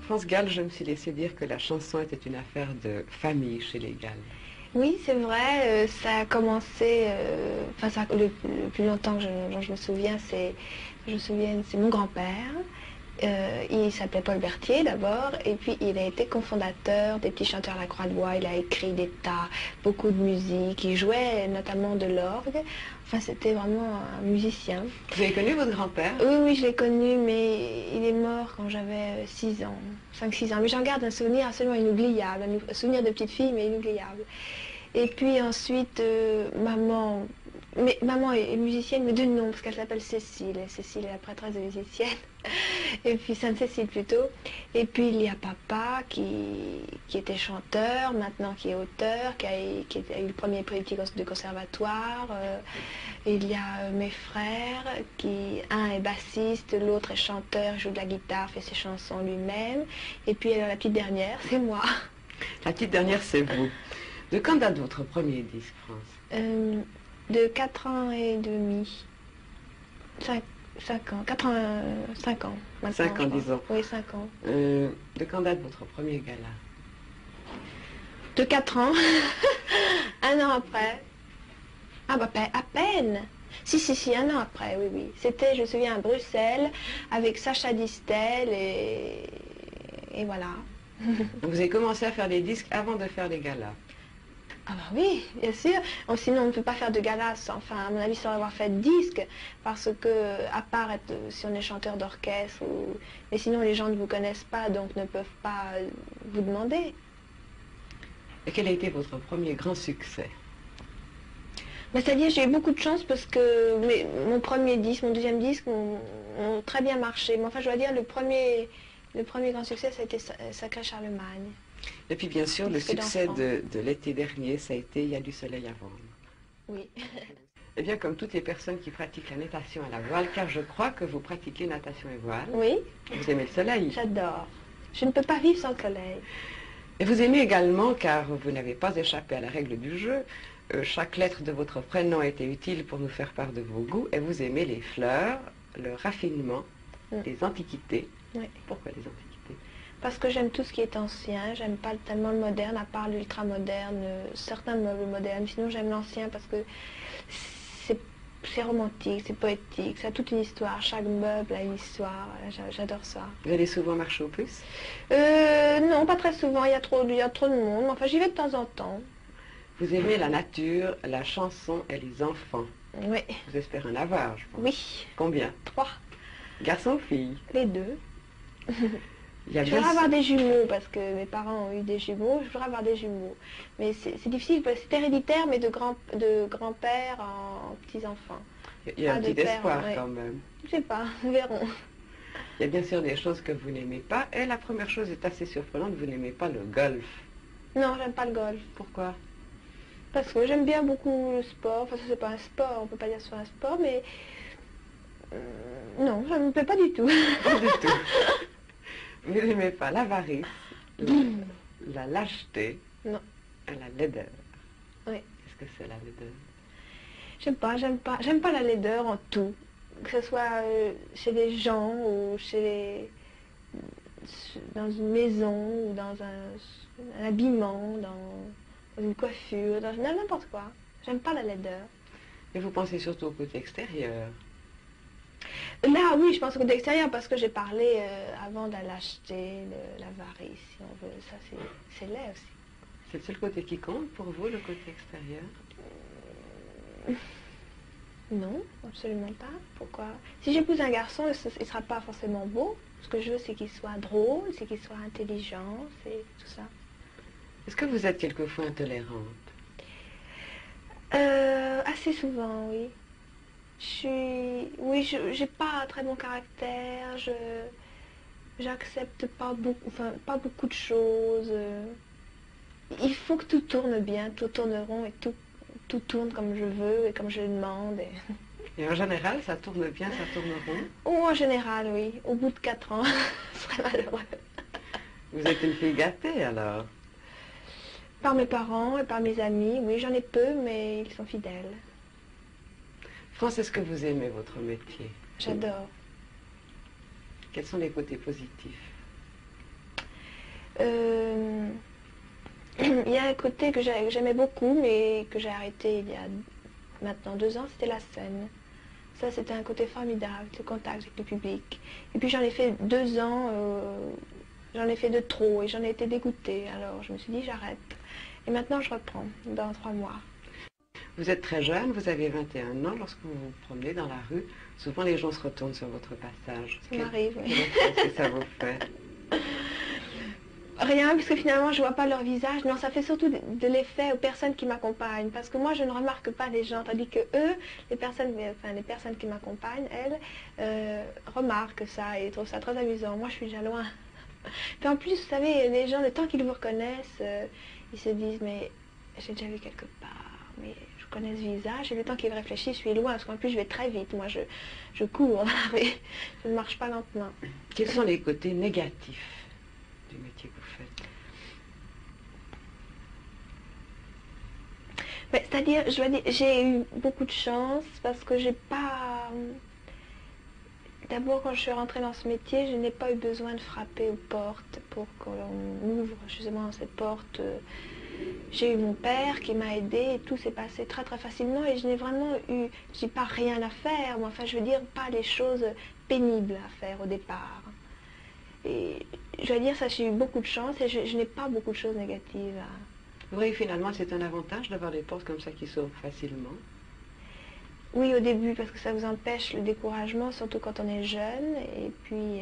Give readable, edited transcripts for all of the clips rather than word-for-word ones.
France Gall, je me suis laissé dire que la chanson était une affaire de famille chez les Gall. Oui, c'est vrai, ça a commencé, le plus longtemps dont je me souviens, c'est mon grand-père. Il s'appelait Paul Berthier d'abord, et puis il a été cofondateur des Petits Chanteurs à la Croix-de-Bois. Il a écrit beaucoup de musique, il jouait notamment de l'orgue. Enfin, c'était vraiment un musicien. Vous avez connu votre grand-père? Oui, oui, je l'ai connu, mais il est mort quand j'avais 6 ans, 5-6 ans. Mais j'en garde un souvenir absolument inoubliable, un souvenir de petite fille, mais inoubliable. Et puis ensuite, maman est musicienne, mais de nom, parce qu'elle s'appelle Cécile. Et Cécile est la prêtresse de musicienne. Et puis Sainte-Cécile plutôt. Et puis il y a papa qui était chanteur, maintenant qui est auteur, qui a eu le premier prix de conservatoire. Il y a mes frères, un est bassiste, l'autre est chanteur, joue de la guitare, fait ses chansons lui-même. Et puis alors, la petite dernière, c'est moi. La petite dernière, c'est vous. De quand date votre premier disque, France? De 4 ans et demi. 5 ans. 5 ans maintenant. 5 ans, disons. Oui, 5 ans. De quand date votre premier gala? De 4 ans. Un an après. Ah bah à peine. Si, un an après, oui, oui. C'était, je me souviens, à Bruxelles, avec Sacha Distel et voilà. Donc vous avez commencé à faire des disques avant de faire des galas? Ah bah oui, bien sûr. Sinon, on ne peut pas faire de gala, à mon avis, sans avoir fait de disque, parce que, à part si on est chanteur d'orchestre, mais sinon les gens ne vous connaissent pas, donc ne peuvent pas vous demander. Et quel a été votre premier grand succès? Bah, c'est-à-dire, j'ai eu beaucoup de chance parce que mon premier disque, mon deuxième disque ont très bien marché. Mais enfin, je dois dire, le premier grand succès, ça a été Sacré Charlemagne. Et puis bien sûr, le succès de l'été dernier, ça a été Il y a du soleil à vendre. Oui. Eh bien, comme toutes les personnes qui pratiquent la natation à la voile, car je crois que vous pratiquez natation et voile. Oui. Vous aimez le soleil? J'adore. Je ne peux pas vivre sans le soleil. Et vous aimez également, car vous n'avez pas échappé à la règle du jeu, chaque lettre de votre prénom a été utile pour nous faire part de vos goûts, et vous aimez les fleurs, le raffinement, les antiquités. Oui. Pourquoi les antiquités? Parce que j'aime tout ce qui est ancien, j'aime pas tellement le moderne, à part l'ultra-moderne, certains meubles modernes. Sinon j'aime l'ancien parce que c'est romantique, c'est poétique, ça a toute une histoire, chaque meuble a une histoire, j'adore ça. Vous allez souvent marcher aux puces? Non, pas très souvent, il y a trop de monde, mais enfin j'y vais de temps en temps. Vous aimez la nature, la chanson et les enfants? Oui. Vous espérez en avoir, je pense. Oui. Combien? 3. Garçons ou filles? Les deux. Je voudrais avoir des jumeaux parce que mes parents ont eu des jumeaux, je voudrais avoir des jumeaux. Mais c'est difficile, c'est héréditaire, mais de grand-père en petits-enfants. Il y a un petit espoir quand même. Je sais pas, nous verrons. Il y a bien sûr des choses que vous n'aimez pas, et la première chose est assez surprenante, vous n'aimez pas le golf. Non, j'aime pas le golf. Pourquoi? Parce que j'aime bien beaucoup le sport, enfin ça c'est pas un sport, on peut pas dire que c'est un sport, mais non, ça me plaît pas du tout. Pas du tout. Vous n'aimez pas l'avarice, la lâcheté, non. Et la laideur. Oui. Qu'est-ce que c'est la laideur? J'aime pas la laideur en tout, que ce soit chez les gens ou dans une maison ou dans un habillement, dans une coiffure, dans n'importe quoi. J'aime pas la laideur. Et vous pensez surtout au côté extérieur? Là, oui, je pense au côté extérieur parce que j'ai parlé avant de la lâcheté, de l'avarice, si on veut. Ça, c'est laid aussi. C'est le seul côté qui compte pour vous, le côté extérieur? Non, absolument pas. Pourquoi? Si j'épouse un garçon, il ne sera pas forcément beau. Ce que je veux, c'est qu'il soit drôle, c'est qu'il soit intelligent, c'est tout ça. Est-ce que vous êtes quelquefois intolérante? Assez souvent, oui. J'ai pas un très bon caractère, j'accepte pas beaucoup de choses. Il faut que tout tourne bien, tout tourne rond et tout tourne comme je veux et comme je le demande. Et en général, ça tourne bien, ça tourne rond? Ou en général, oui. Au bout de 4 ans, ce serait malheureux. Vous êtes une fille gâtée alors? Par mes parents et par mes amis, oui, j'en ai peu, mais ils sont fidèles. France, est-ce que vous aimez votre métier? J'adore. Quels sont les côtés positifs? Euh, il y a un côté que j'aimais beaucoup, mais que j'ai arrêté il y a maintenant 2 ans, c'était la scène. Ça, c'était un côté formidable, le contact avec le public. Et puis j'en ai fait 2 ans, j'en ai fait de trop et j'en ai été dégoûtée. Alors je me suis dit, j'arrête. Et maintenant, je reprends dans 3 mois. Vous êtes très jeune, vous avez 21 ans. Lorsque vous vous promenez dans la rue, souvent les gens se retournent sur votre passage. Ça m'arrive, oui. Qu'est-ce que ça vous fait? Rien, parce que finalement, je vois pas leur visage. Non, ça fait surtout de l'effet aux personnes qui m'accompagnent. Parce que moi, je ne remarque pas les gens, tandis que eux, les personnes qui m'accompagnent, elles, remarquent ça et trouvent ça très amusant. Moi, je suis déjà loin. Puis en plus, vous savez, les gens, le temps qu'ils vous reconnaissent, ils se disent, mais j'ai déjà vu quelque part, mais je connais ce visage. Et le temps qu'ils réfléchissent, je suis loin, parce qu'en plus, je vais très vite. Moi, je cours, je ne marche pas lentement. Quels sont les côtés négatifs du métier que vous faites? C'est-à-dire, je dois dire, j'ai eu beaucoup de chance parce que j'ai pas... D'abord, quand je suis rentrée dans ce métier, je n'ai pas eu besoin de frapper aux portes pour qu'on ouvre justement ces portes. J'ai eu mon père qui m'a aidée et tout s'est passé très très facilement et je n'ai vraiment eu, je dis pas rien à faire, mais enfin je veux dire pas les choses pénibles à faire au départ. Et je dois dire ça, j'ai eu beaucoup de chance et je n'ai pas beaucoup de choses négatives à... Vous voyez, finalement, c'est un avantage d'avoir des portes comme ça qui s'ouvrent facilement. Oui, au début, parce que ça vous empêche le découragement, surtout quand on est jeune. Et puis,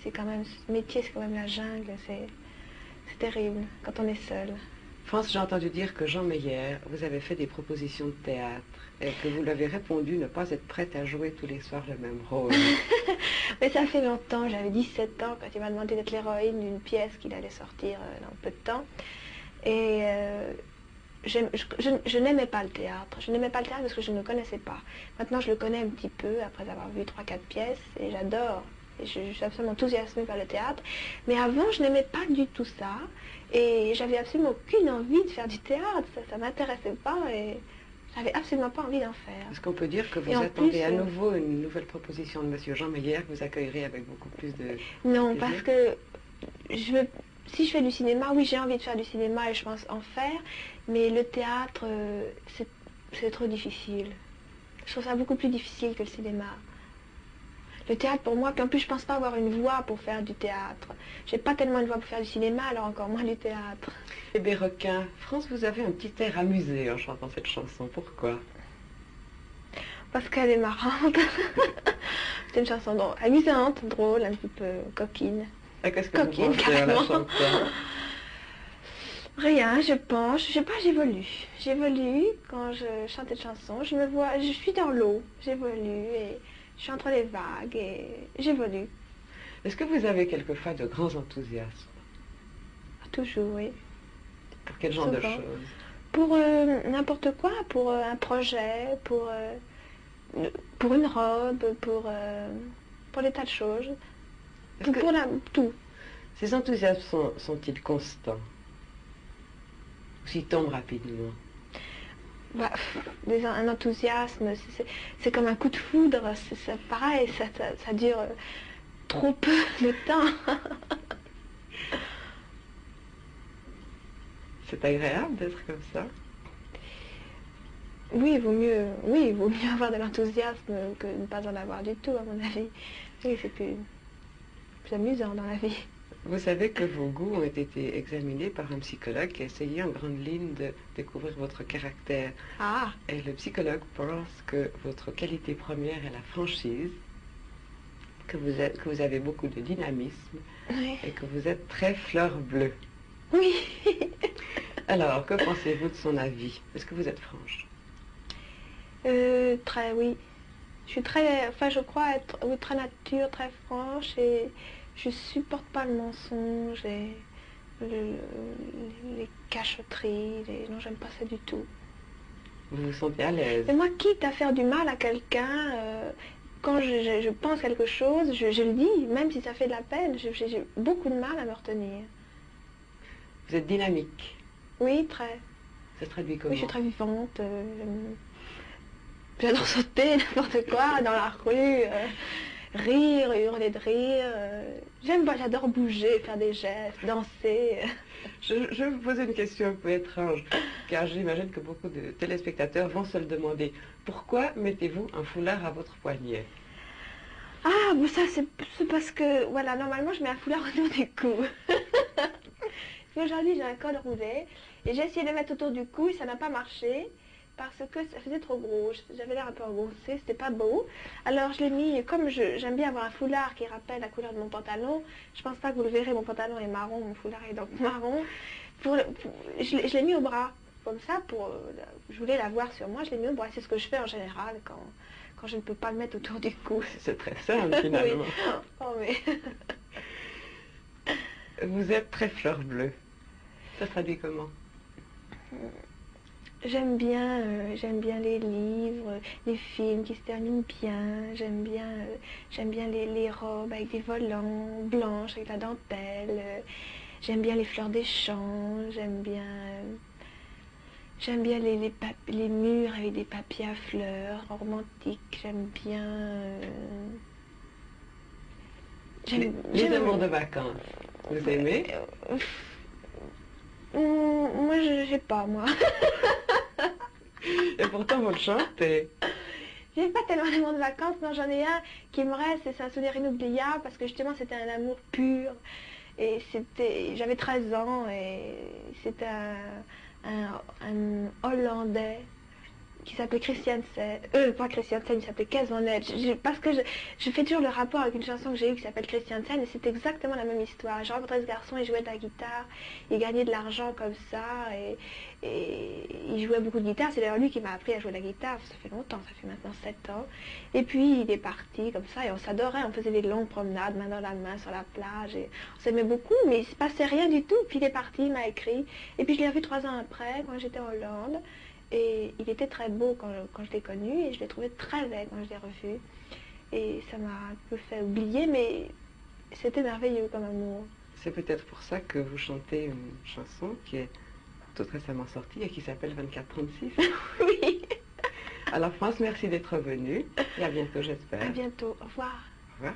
c'est quand même, ce métier, c'est quand même la jungle, c'est terrible quand on est seul. France, j'ai entendu dire que Jean Meyer vous avait fait des propositions de théâtre et que vous lui avez répondu ne pas être prête à jouer tous les soirs le même rôle. Mais ça fait longtemps, j'avais 17 ans quand il m'a demandé d'être l'héroïne d'une pièce qu'il allait sortir dans peu de temps. Et je n'aimais pas le théâtre. Je n'aimais pas le théâtre parce que je ne le connaissais pas. Maintenant, je le connais un petit peu après avoir vu 3-4 pièces et j'adore. Et je suis absolument enthousiasmée par le théâtre. Mais avant, je n'aimais pas du tout ça. Et j'avais absolument aucune envie de faire du théâtre. Ça ne m'intéressait pas et j'avais absolument pas envie d'en faire. Est-ce qu'on peut dire que vous attendez à nouveau une nouvelle proposition de Monsieur Jean Meyer que vous accueillerez avec beaucoup plus de... Non, parce que si je fais du cinéma, oui, j'ai envie de faire du cinéma et je pense en faire. Mais le théâtre, c'est trop difficile. Je trouve ça beaucoup plus difficile que le cinéma. Le théâtre pour moi, puis en plus je pense pas avoir une voix pour faire du théâtre. J'ai pas tellement une voix pour faire du cinéma, alors encore moins du théâtre. Bébé requin, France, vous avez un petit air amusé en chantant cette chanson. Pourquoi? Parce qu'elle est marrante. C'est une chanson amusante, drôle, un petit peu coquine. Et qu'est-ce que vous pensez en la chantant? Rien, je pense. Je sais pas, j'évolue. J'évolue quand je chante cette chanson. Je me vois, je suis dans l'eau. J'évolue et je suis entre les vagues et j'évolue. Est-ce que vous avez quelquefois de grands enthousiasmes? Toujours, oui. Pour quel genre de choses? Pour n'importe quoi, pour un projet, pour une robe, pour des tas de choses. Tout. Ces enthousiasmes sont-ils constants? Ou s'ils tombent rapidement? Bah, un enthousiasme, c'est comme un coup de foudre, c'est pareil, ça dure trop peu de temps. C'est agréable d'être comme ça? Oui, il vaut mieux avoir de l'enthousiasme que ne pas en avoir du tout, à mon avis. Oui, c'est plus amusant dans la vie. Vous savez que vos goûts ont été examinés par un psychologue qui a essayé en grande ligne de découvrir votre caractère. Ah! Et le psychologue pense que votre qualité première est la franchise, que vous avez beaucoup de dynamisme, Oui. Et que vous êtes très fleur bleue. Oui. Alors, que pensez-vous de son avis? Est-ce que vous êtes franche? Très, oui. Je suis très, enfin je crois être très nature, très franche et je supporte pas le mensonge et les cachotteries, non, j'aime pas ça du tout. Vous vous sentez à l'aise? Mais moi, quitte à faire du mal à quelqu'un, quand je pense quelque chose, je le dis, même si ça fait de la peine, j'ai beaucoup de mal à me retenir. Vous êtes dynamique? Oui, très. Ça se traduit comment? Oui, je suis très vivante. J'adore sauter n'importe quoi dans la rue. rire, hurler de rire. J'aime pas, j'adore bouger, faire des gestes, danser. Je vais vous poser une question un peu étrange, car j'imagine que beaucoup de téléspectateurs vont se le demander. Pourquoi mettez-vous un foulard à votre poignet? Ah, bon ça c'est parce que, voilà, normalement je mets un foulard autour du cou. Aujourd'hui j'ai un col roulé et j'ai essayé de le mettre autour du cou et ça n'a pas marché parce que ça faisait trop gros. J'avais l'air un peu engoncée, c'était pas beau. Alors je l'ai mis, comme j'aime bien avoir un foulard qui rappelle la couleur de mon pantalon. Je pense pas que vous le verrez, mon pantalon est marron, mon foulard est donc marron. Je l'ai mis au bras, comme ça, je voulais l'avoir sur moi, je l'ai mis au bras. C'est ce que je fais en général quand je ne peux pas le mettre autour du cou. C'est très simple finalement. Oui. Oh, mais... Vous êtes très fleur bleue. Ça traduit comment? J'aime bien les livres, les films qui se terminent bien. J'aime bien les robes avec des volants blanches avec la dentelle. J'aime bien les fleurs des champs. J'aime bien les murs avec des papiers à fleurs romantiques. J'aime bien. Les amours de vacances. Vous aimez? Moi, je sais pas, moi. Et pourtant, vous le chantez. J'ai pas tellement d'amour de vacances, non, j'en ai un qui me reste et c'est un souvenir inoubliable parce que justement c'était un amour pur et j'avais 13 ans et c'était un Hollandais qui s'appelait Christiansen, pas Christiansen, il s'appelait Kees van Edge. Parce que je fais toujours le rapport avec une chanson que j'ai eue qui s'appelle Christiansen et c'est exactement la même histoire. J'ai rencontré ce garçon, il jouait de la guitare, il gagnait de l'argent comme ça et il jouait beaucoup de guitare. C'est d'ailleurs lui qui m'a appris à jouer de la guitare, ça fait longtemps, ça fait maintenant 7 ans. Et puis il est parti comme ça et on s'adorait, on faisait des longues promenades, main dans la main sur la plage et on s'aimait beaucoup mais il ne se passait rien du tout. Puis il est parti, il m'a écrit et puis je l'ai revu 3 ans après quand j'étais en Hollande. Et il était très beau quand je l'ai connu et je l'ai trouvé très laid quand je l'ai revu. Et ça m'a un peu fait oublier, mais c'était merveilleux comme amour. C'est peut-être pour ça que vous chantez une chanson qui est toute récemment sortie et qui s'appelle 2436. Oui. Alors France, merci d'être venue et à bientôt j'espère. À bientôt, au revoir. Au revoir.